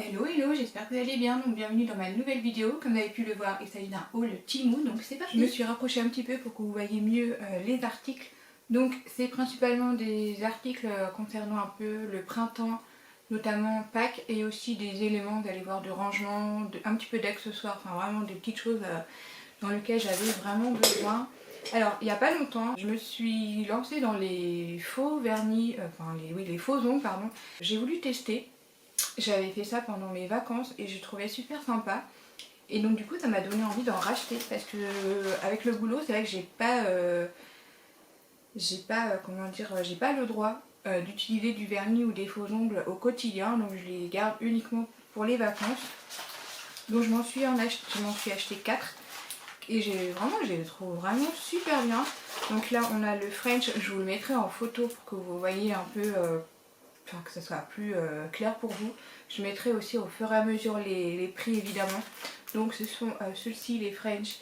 Hello hello, j'espère que vous allez bien, donc bienvenue dans ma nouvelle vidéo. Comme vous avez pu le voir, il s'agit d'un haul Temu, donc c'est parti. Je me suis rapprochée un petit peu pour que vous voyez mieux les articles. Donc c'est principalement des articles concernant un peu le printemps, notamment Pâques, et aussi des éléments, vous allez voir, de rangement, un petit peu d'accessoires, enfin vraiment des petites choses dans lesquelles j'avais vraiment besoin. Alors, il n'y a pas longtemps, je me suis lancée dans les faux vernis, les faux ongles, pardon. J'ai voulu tester. J'avais fait ça pendant mes vacances et je trouvais super sympa. Et donc du coup ça m'a donné envie d'en racheter parce que avec le boulot c'est vrai que j'ai pas le droit d'utiliser du vernis ou des faux ongles au quotidien, donc je les garde uniquement pour les vacances. Donc je m'en suis acheté 4 et je les trouve vraiment super bien. Donc là on a le French, je vous le mettrai en photo pour que vous voyez un peu que ça soit plus clair pour vous. Je mettrai aussi au fur et à mesure les prix évidemment. Donc ce sont ceux-ci, les French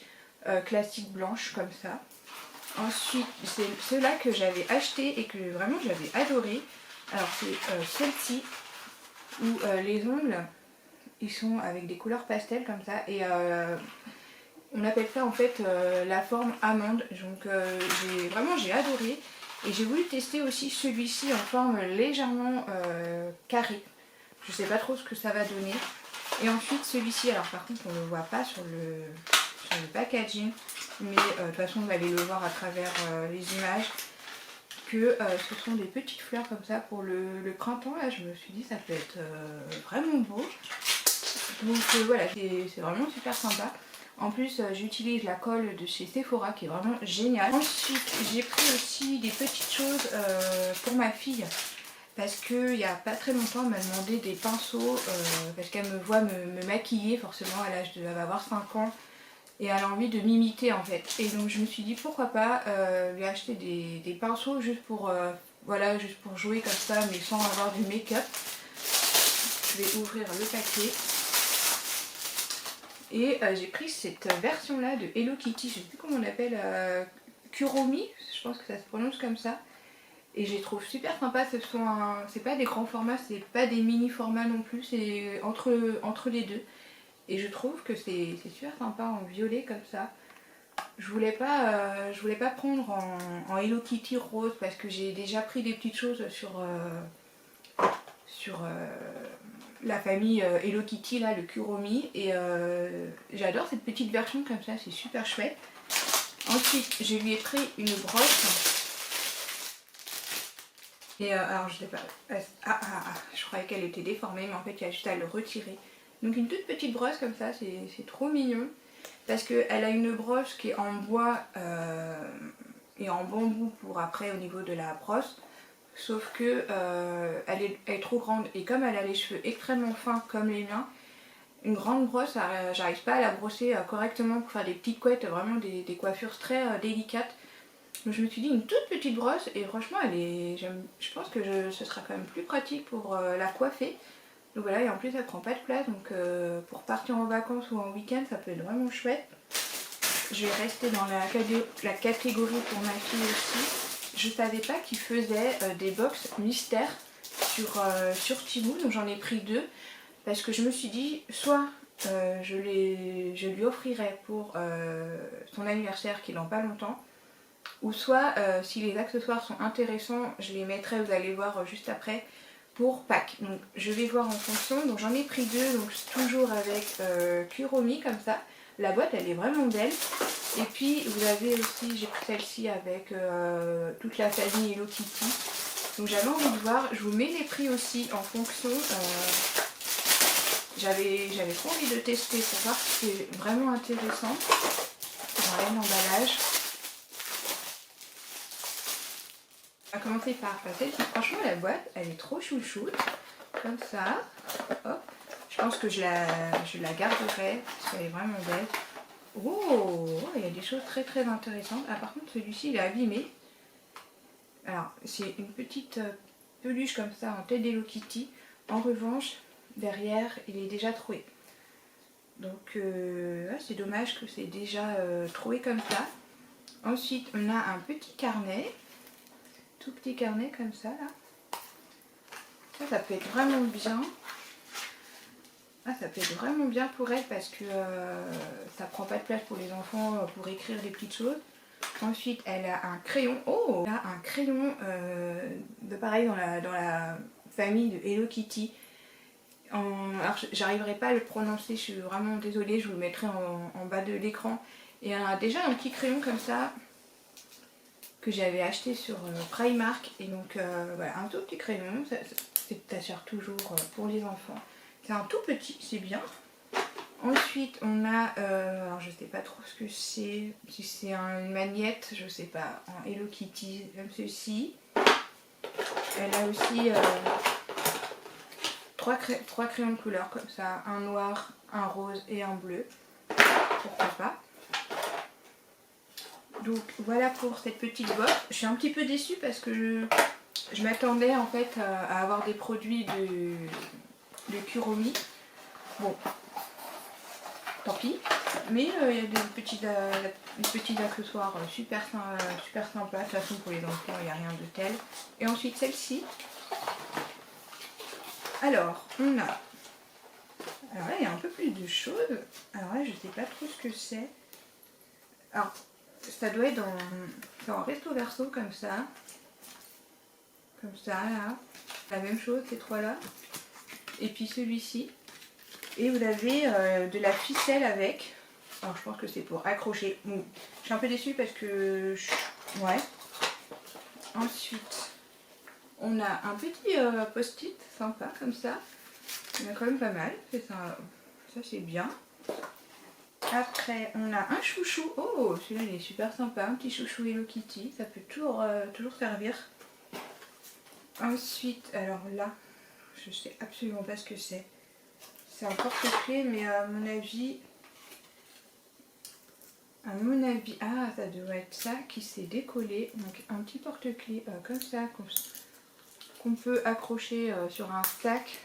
classiques blanches comme ça. Ensuite c'est ceux-là que j'avais acheté et que vraiment j'avais adoré. Alors c'est celle-ci où les ongles ils sont avec des couleurs pastel comme ça et on appelle ça en fait la forme amande. Donc j'ai adoré. Et j'ai voulu tester aussi celui-ci en forme légèrement carrée. Je sais pas trop ce que ça va donner. Et ensuite celui-ci, alors par contre on ne le voit pas sur le packaging, mais de toute façon vous allez le voir à travers les images, que ce sont des petites fleurs comme ça pour le printemps. Là je me suis dit ça peut être vraiment beau. Donc voilà, c'est vraiment super sympa. En plus j'utilise la colle de chez Sephora qui est vraiment géniale. Ensuite j'ai pris aussi des petites choses pour ma fille. Parce qu'il n'y a pas très longtemps elle m'a demandé des pinceaux parce qu'elle me voit me maquiller forcément à l'âge de... Elle va avoir 5 ans et elle a envie de m'imiter en fait. Et donc je me suis dit pourquoi pas lui acheter des pinceaux juste pour, juste pour jouer comme ça mais sans avoir du make-up. Je vais ouvrir le paquet. Et j'ai pris cette version là de Hello Kitty, je ne sais plus comment on appelle, Kuromi, je pense que ça se prononce comme ça. Et je les trouve super sympas, c'est pas des grands formats, c'est pas des mini formats non plus, c'est entre les deux. Et je trouve que c'est super sympa en violet comme ça. Je voulais pas prendre en Hello Kitty rose parce que j'ai déjà pris des petites choses sur la famille Hello Kitty, là, le Kuromi. Et j'adore cette petite version comme ça, c'est super chouette. Ensuite, je lui ai pris une brosse. Et alors je sais pas, je croyais qu'elle était déformée mais en fait il y a juste à le retirer. Donc une toute petite brosse comme ça, c'est trop mignon. Parce qu'elle a une broche qui est en bois et en bambou pour après au niveau de la brosse. Sauf que elle est trop grande et comme elle a les cheveux extrêmement fins comme les miens, une grande brosse, j'arrive pas à la brosser correctement pour faire des petites couettes, vraiment des coiffures très délicates. Donc je me suis dit une toute petite brosse et franchement je pense que ce sera quand même plus pratique pour la coiffer. Donc voilà, et en plus elle prend pas de place, donc pour partir en vacances ou en week-end ça peut être vraiment chouette. Je vais rester dans la catégorie pour ma fille aussi. Je savais pas qu'ils faisaient des box mystères sur Temu, donc j'en ai pris 2 parce que je me suis dit soit je lui offrirai pour son anniversaire qui est dans pas longtemps, ou soit si les accessoires sont intéressants je les mettrai, vous allez voir juste après, pour Pâques. Donc je vais voir en fonction. Donc j'en ai pris 2, donc toujours avec Kuromi comme ça. La boîte elle est vraiment belle. Et puis vous avez aussi, j'ai pris celle-ci avec toute la famille Hello Kitty. Donc j'avais envie de voir, je vous mets les prix aussi en fonction. J'avais trop envie de tester pour voir si c'est vraiment intéressant. Voilà l'emballage. On va commencer par celle-ci. Franchement la boîte elle est trop chouchoute. Comme ça. Hop. Je pense que je la garderai parce qu'elle est vraiment belle. Oh, il y a des choses très très intéressantes. Ah par contre celui-ci il est abîmé. Alors c'est une petite peluche comme ça en tête d'Hello Kitty. En revanche derrière il est déjà troué. Donc c'est dommage que c'est déjà troué comme ça. Ensuite on a un petit carnet. Tout petit carnet comme ça là. Ça peut être vraiment bien. ça peut être vraiment bien pour elle parce que ça prend pas de place pour les enfants pour écrire des petites choses. Ensuite, elle a un crayon. Oh, elle a un crayon de pareil dans la famille de Hello Kitty. Alors, j'arriverai pas à le prononcer, je suis vraiment désolée, je vous le mettrai en bas de l'écran. Et elle a déjà un petit crayon comme ça que j'avais acheté sur Primark. Et donc, voilà, un tout petit crayon, ça sert toujours pour les enfants. C'est un tout petit, c'est bien. Ensuite, on a, alors je sais pas trop ce que c'est, si c'est une magnette, je sais pas, en Hello Kitty, comme ceci. Elle a aussi trois crayons de couleur comme ça, un noir, un rose et un bleu, pourquoi pas. Donc voilà pour cette petite box. Je suis un petit peu déçue parce que je m'attendais en fait à avoir des produits de Kuromi. Bon, tant pis. Mais il y a des petits accessoires super sympas. De toute façon pour les enfants il n'y a rien de tel. Et ensuite celle-ci. Alors on a... Alors là il y a un peu plus de choses. Alors là je sais pas trop ce que c'est. Alors ça doit être dans Resto Verso comme ça. Comme ça là. La même chose ces trois là. Et puis celui-ci. Et vous avez de la ficelle avec. Alors je pense que c'est pour accrocher. Bon, je suis un peu déçue parce que... Ouais. Ensuite, on a un petit post-it sympa comme ça. Il y en a quand même pas mal. Ça c'est bien. Après, on a un chouchou. Oh, celui-là il est super sympa. Un petit chouchou Hello Kitty. Ça peut toujours servir. Ensuite, alors là, je sais absolument pas ce que c'est. C'est un porte-clés, mais à mon avis, ah, ça doit être ça qui s'est décollé. Donc un petit porte-clés comme ça, qu'on peut accrocher sur un stack,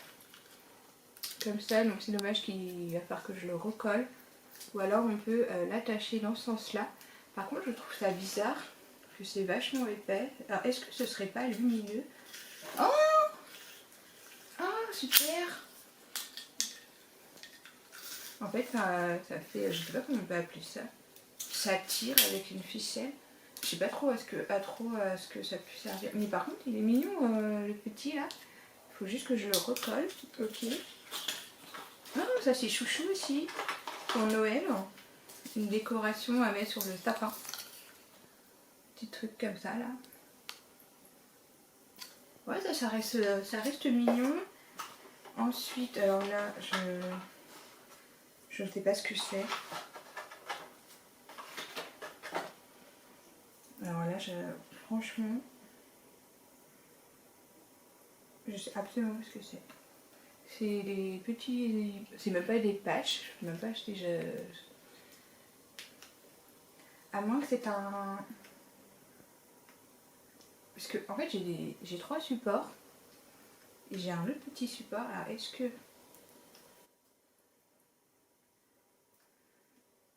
comme ça. Donc c'est dommage qu'il va falloir que je le recolle. Ou alors on peut l'attacher dans ce sens-là. Par contre, je trouve ça bizarre, parce que c'est vachement épais. Alors est-ce que ce serait pas lumineux? Oh! Ah, super! En fait, ça fait, je sais pas comment on peut appeler ça. Ça tire avec une ficelle. Je sais pas trop à ce que ça peut servir. Mais par contre, il est mignon le petit là. Il faut juste que je le recolle. Ok. Ah, ça c'est chouchou aussi. Pour Noël. Une décoration à mettre sur le sapin. Petit truc comme ça là. Ouais, ça reste mignon. Ensuite, alors là, je ne sais pas ce que c'est. Alors là, franchement, je sais absolument pas ce que c'est. C'est des petits... C'est même pas des patchs. Je peux même pas acheter... À moins que c'est un... Parce que, en fait, j'ai trois supports. Et j'ai un autre petit support. Alors, est-ce que...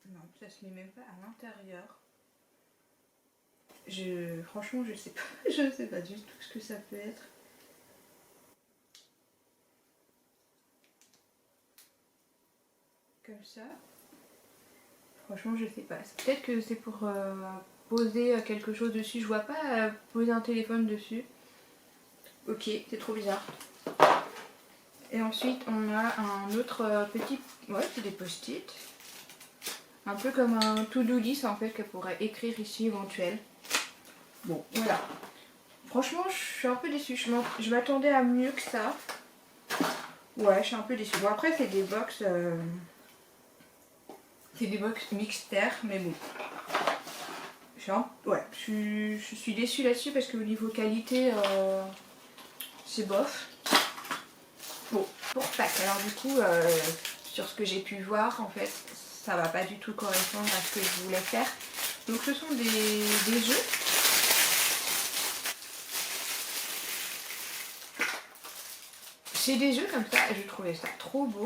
Non, ça se met même pas à l'intérieur. Franchement, je sais pas. Je sais pas du tout ce que ça peut être. Comme ça. Franchement, je sais pas. Peut-être que c'est pour poser quelque chose dessus. Je vois pas poser un téléphone dessus. Ok, c'est trop bizarre. Et ensuite, on a un autre petit... Ouais, c'est des post-it. Un peu comme un to-do list en fait, qu'elle pourrait écrire ici éventuel. Bon, voilà. Franchement, je suis un peu déçue. Je m'attendais à mieux que ça. Ouais, je suis un peu déçue. Bon, après, c'est des box... C'est des box mixtaires, mais bon. Je suis déçue là-dessus parce qu'au niveau qualité, c'est bof. Bon, pour Pâques, alors du coup, sur ce que j'ai pu voir, en fait, ça va pas du tout correspondre à ce que je voulais faire. Donc ce sont des jeux. C'est des jeux comme ça, et je trouvais ça trop beau,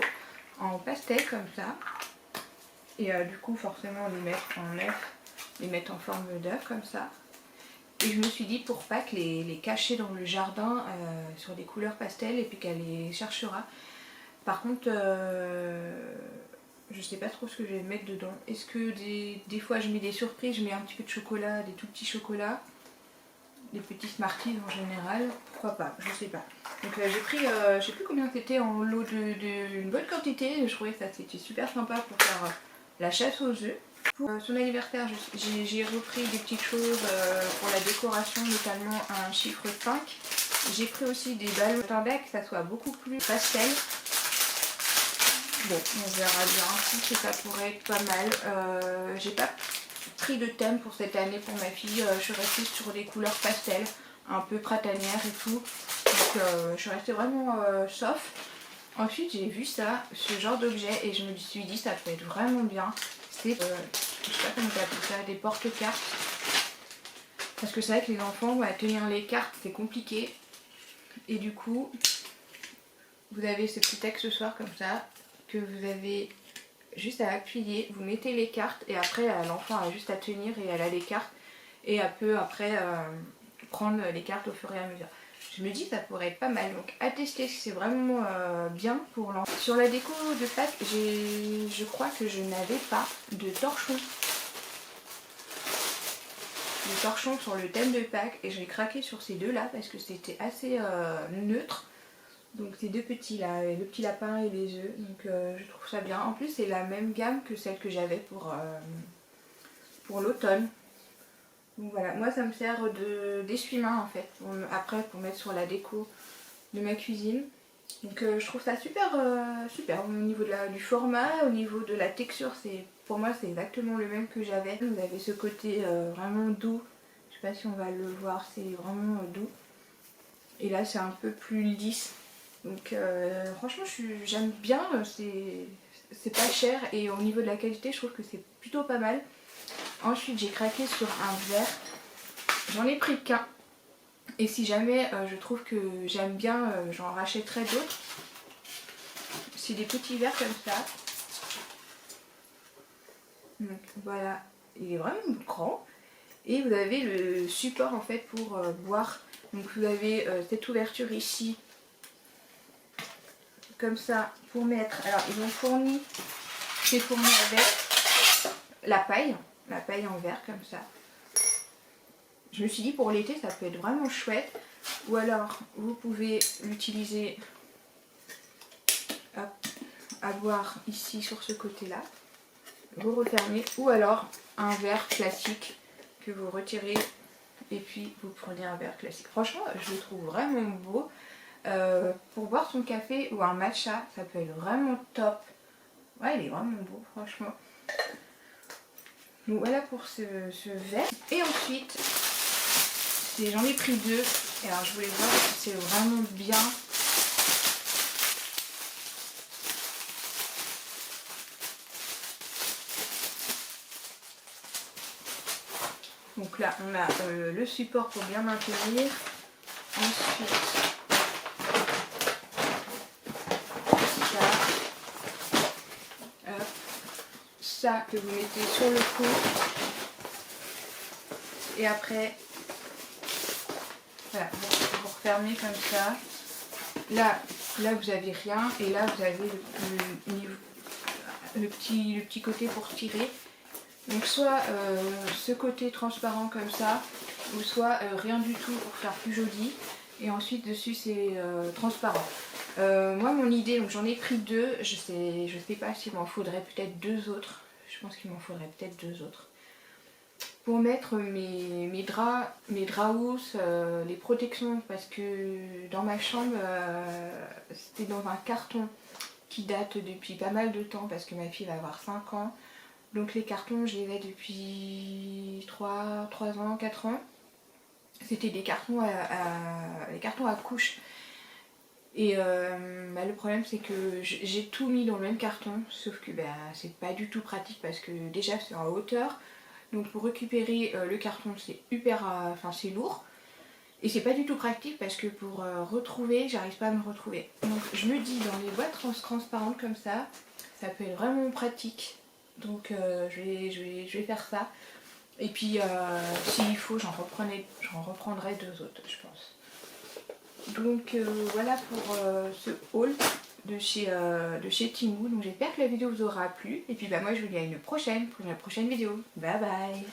en pastel comme ça. Et du coup, forcément, les mettre en œuf, les mettre en forme d'œuf comme ça. Et je me suis dit pour Pâques les cacher dans le jardin sur des couleurs pastel et puis qu'elle les cherchera. Par contre, je sais pas trop ce que je vais mettre dedans. Est-ce que des fois je mets des surprises, je mets un petit peu de chocolat, des tout petits chocolats, des petits Smarties en général, pourquoi pas, je sais pas. Donc j'ai pris, je sais plus combien c'était en lot une bonne quantité, je trouvais que ça c'était super sympa pour faire la chasse aux œufs. Pour son anniversaire, j'ai repris des petites choses pour la décoration, notamment un chiffre 5. J'ai pris aussi des ballons. J'attendais que ça soit beaucoup plus pastel. Bon, on verra bien si ça pourrait être pas mal. J'ai pas pris de thème pour cette année pour ma fille. Je suis restée sur des couleurs pastel, un peu printanières et tout. Donc je suis restée vraiment soft. Ensuite j'ai vu ça, ce genre d'objet, et je me suis dit ça peut être vraiment bien. C'est, je sais pas comment on appelle ça, des porte-cartes. Parce que c'est vrai que les enfants, tenir les cartes c'est compliqué. Et du coup, vous avez ce petit accessoire comme ça, que vous avez juste à appuyer, vous mettez les cartes et après l'enfant a juste à tenir et elle a les cartes et elle peut après prendre les cartes au fur et à mesure. Je me dis que ça pourrait être pas mal, donc à tester si c'est vraiment bien pour l'enfant. Sur la déco de Pâques, je crois que je n'avais pas de torchon. De torchon sur le thème de Pâques et j'ai craqué sur ces deux là parce que c'était assez neutre. Donc ces deux petits là, le petit lapin et les œufs, donc je trouve ça bien. En plus c'est la même gamme que celle que j'avais pour l'automne. Donc voilà, moi ça me sert d'essuie-main en fait, après pour mettre sur la déco de ma cuisine. Donc je trouve ça super, super au niveau du format, au niveau de la texture, pour moi c'est exactement le même que j'avais. Vous avez ce côté vraiment doux, je sais pas si on va le voir, c'est vraiment doux. Et là c'est un peu plus lisse. Donc franchement j'aime bien, c'est pas cher et au niveau de la qualité je trouve que c'est plutôt pas mal. Ensuite j'ai craqué sur un verre, j'en ai pris qu'un et si jamais je trouve que j'aime bien j'en rachèterai d'autres. C'est des petits verres comme ça. Donc voilà, il est vraiment grand et vous avez le support en fait pour boire. Donc vous avez cette ouverture ici comme ça pour mettre, alors ils ont fourni, c'est fourni avec la paille en verre comme ça. Je me suis dit pour l'été ça peut être vraiment chouette, ou alors vous pouvez l'utiliser à boire ici sur ce côté là, vous refermez, ou alors un verre classique que vous retirez et puis vous prenez un verre classique. Franchement je le trouve vraiment beau. Pour boire son café ou un matcha, ça peut être vraiment top. Ouais, il est vraiment beau, franchement. Donc voilà pour ce verre. Et ensuite, j'en ai pris deux. Et alors je voulais voir si c'est vraiment bien. Donc là, on a le support pour bien maintenir. Ensuite, ça que vous mettez sur le cou et après voilà, vous refermez comme ça. Là vous avez rien et là vous avez le petit côté pour tirer. Donc soit ce côté transparent comme ça, ou soit rien du tout pour faire plus joli. Et ensuite dessus c'est transparent. Moi mon idée, donc j'en ai pris deux, je sais pas s'il m'en faudrait peut-être deux autres. Je pense qu'il m'en faudrait peut-être deux autres. Pour mettre mes draps housses, les protections, parce que dans ma chambre, c'était dans un carton qui date depuis pas mal de temps, parce que ma fille va avoir 5 ans. Donc les cartons, je les ai depuis 3 ans, 4 ans. C'était des cartons à couches. Et le problème c'est que j'ai tout mis dans le même carton, sauf que c'est pas du tout pratique parce que déjà c'est en hauteur, donc pour récupérer le carton c'est c'est lourd et c'est pas du tout pratique parce que pour retrouver, j'arrive pas à me retrouver. Donc je me dis dans les boîtes transparentes comme ça peut être vraiment pratique, donc je vais faire ça. Et puis s'il faut j'en reprendrai deux autres je pense. Donc voilà pour ce haul. de chez Temu. Donc j'espère que la vidéo vous aura plu. Et puis bah moi je vous dis à une prochaine, pour une prochaine vidéo. Bye bye.